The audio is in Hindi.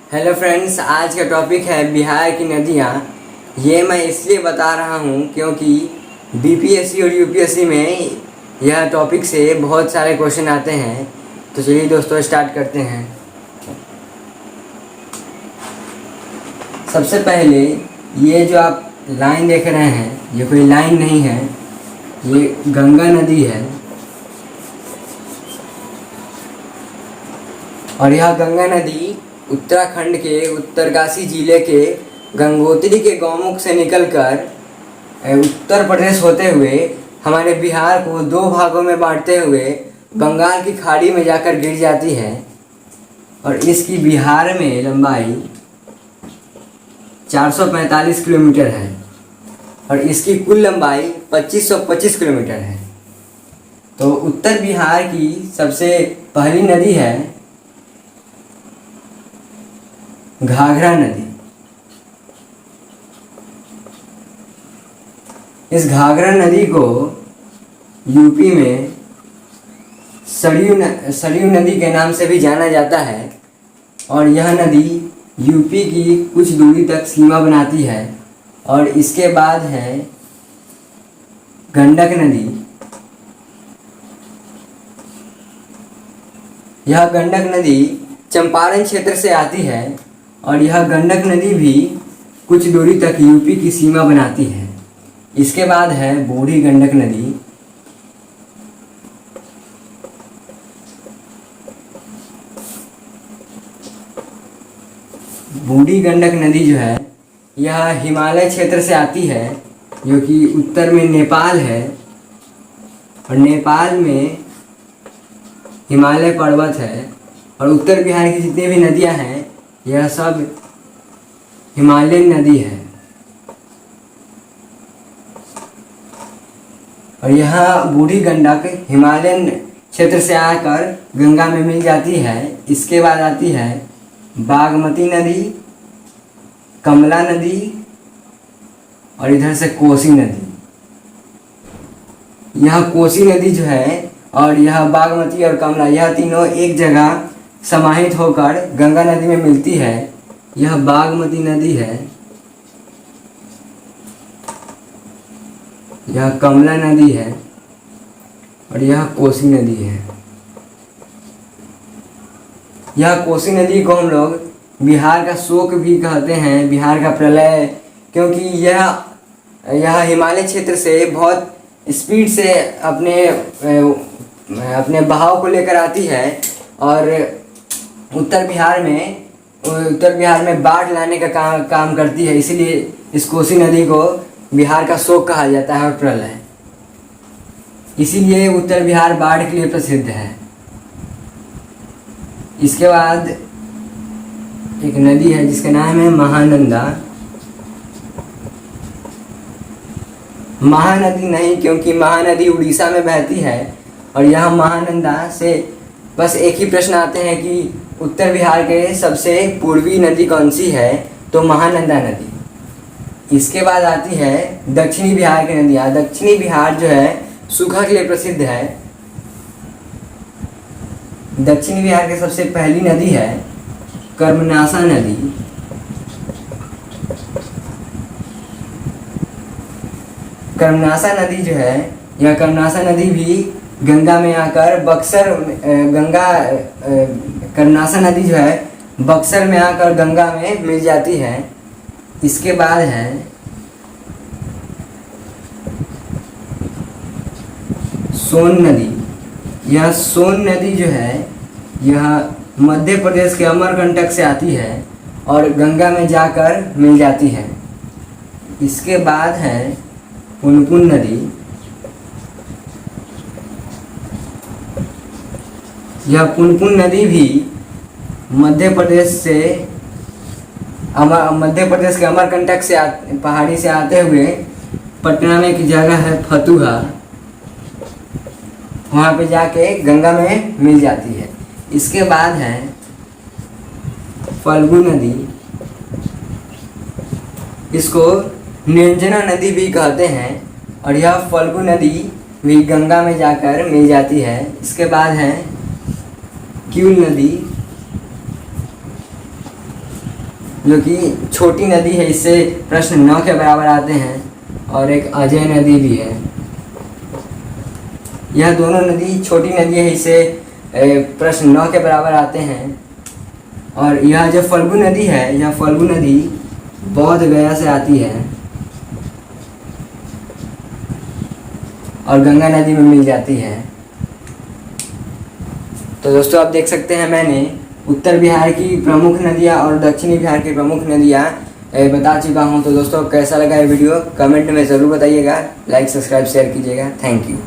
हेलो फ्रेंड्स, आज का टॉपिक है बिहार की नदियाँ। ये मैं इसलिए बता रहा हूँ क्योंकि बीपीएससी और यूपीएससी में यह टॉपिक से बहुत सारे क्वेश्चन आते हैं। तो चलिए दोस्तों, स्टार्ट करते हैं। सबसे पहले ये जो आप लाइन देख रहे हैं, ये कोई लाइन नहीं है, ये गंगा नदी है। और यह गंगा नदी उत्तराखंड के उत्तरकाशी जिले के गंगोत्री के गौमुख से निकलकर उत्तर प्रदेश होते हुए हमारे बिहार को दो भागों में बांटते हुए बंगाल की खाड़ी में जाकर गिर जाती है। और इसकी बिहार में लंबाई 445 किलोमीटर है और इसकी कुल लंबाई 2525 किलोमीटर है। तो उत्तर बिहार की सबसे पहली नदी है घाघरा नदी। इस घाघरा नदी को यूपी में सरयू नदी के नाम से भी जाना जाता है। और यह नदी यूपी की कुछ दूरी तक सीमा बनाती है। और इसके बाद है गंडक नदी। यह गंडक नदी चंपारण क्षेत्र से आती है और यह गंडक नदी भी कुछ दूरी तक यूपी की सीमा बनाती है। इसके बाद है बूढ़ी गंडक नदी। बूढ़ी गंडक नदी जो है यह हिमालय क्षेत्र से आती है, जो कि उत्तर में नेपाल है। और नेपाल में हिमालय पर्वत है। और उत्तर बिहार की जितनी भी नदियां हैं यह सब हिमालयन नदी है। और यहाँ बूढ़ी गंडक हिमालयन क्षेत्र से आकर गंगा में मिल जाती है। इसके बाद आती है बागमती नदी, कमला नदी और इधर से कोसी नदी। यह कोसी नदी जो है और यह बागमती और कमला, यह तीनों एक जगह समाहित होकर गंगा नदी में मिलती है। यह बागमती नदी है, यह कमला नदी है और यह कोसी नदी है। यह कोसी नदी को हम लोग बिहार का शोक भी कहते हैं, बिहार का प्रलय, क्योंकि यह हिमालय क्षेत्र से बहुत स्पीड से अपने बहाव को लेकर आती है और उत्तर बिहार में बाढ़ लाने का काम करती है। इसीलिए इस कोसी नदी को बिहार का शोक कहा जाता है और प्रलय। इसीलिए उत्तर बिहार बाढ़ के लिए प्रसिद्ध है। इसके बाद एक नदी है जिसका नाम है महानंदा। महानदी नहीं, क्योंकि महानदी उड़ीसा में बहती है। और यह महानंदा से बस एक ही प्रश्न आते हैं कि उत्तर बिहार के सबसे पूर्वी नदी कौन सी है, तो महानंदा नदी। इसके बाद आती है दक्षिणी बिहार की नदियाँ। दक्षिणी बिहार जो है सूखा के लिए प्रसिद्ध है। दक्षिणी बिहार की सबसे पहली नदी है कर्मनासा नदी। कर्मनासा नदी जो है, यह कर्मनासा नदी भी गंगा में आकर कर्मनासा नदी जो है बक्सर में आकर गंगा में मिल जाती है। इसके बाद है सोन नदी। यह सोन नदी जो है यह मध्य प्रदेश के अमरकंटक से आती है और गंगा में जाकर मिल जाती है। इसके बाद है पुनपुन नदी। यह पुनपुन नदी भी मध्य प्रदेश के अमरकंटक से पहाड़ी से आते हुए पटना में एक जगह है फतुहा, वहाँ पे जाके गंगा में मिल जाती है। इसके बाद है फल्गु नदी। इसको निर्जना नदी भी कहते हैं और यह फल्गु नदी भी गंगा में जाकर मिल जाती है। इसके बाद है क्यूल नदी। जो कि छोटी नदी है, इससे प्रश्न 9 के बराबर आते हैं। और एक अजय नदी भी है। यह दोनों नदी छोटी नदी है, इससे प्रश्न 9 के बराबर आते हैं। और यह जो फल्गु नदी है, यह फल्गु नदी बोध गया से आती है और गंगा नदी में मिल जाती है। तो दोस्तों आप देख सकते हैं मैंने उत्तर बिहार की प्रमुख नदियाँ और दक्षिणी बिहार की प्रमुख नदियाँ बता चुका हूँ। तो दोस्तों कैसा लगा ये वीडियो कमेंट में ज़रूर बताइएगा, लाइक सब्सक्राइब शेयर कीजिएगा। Thank you.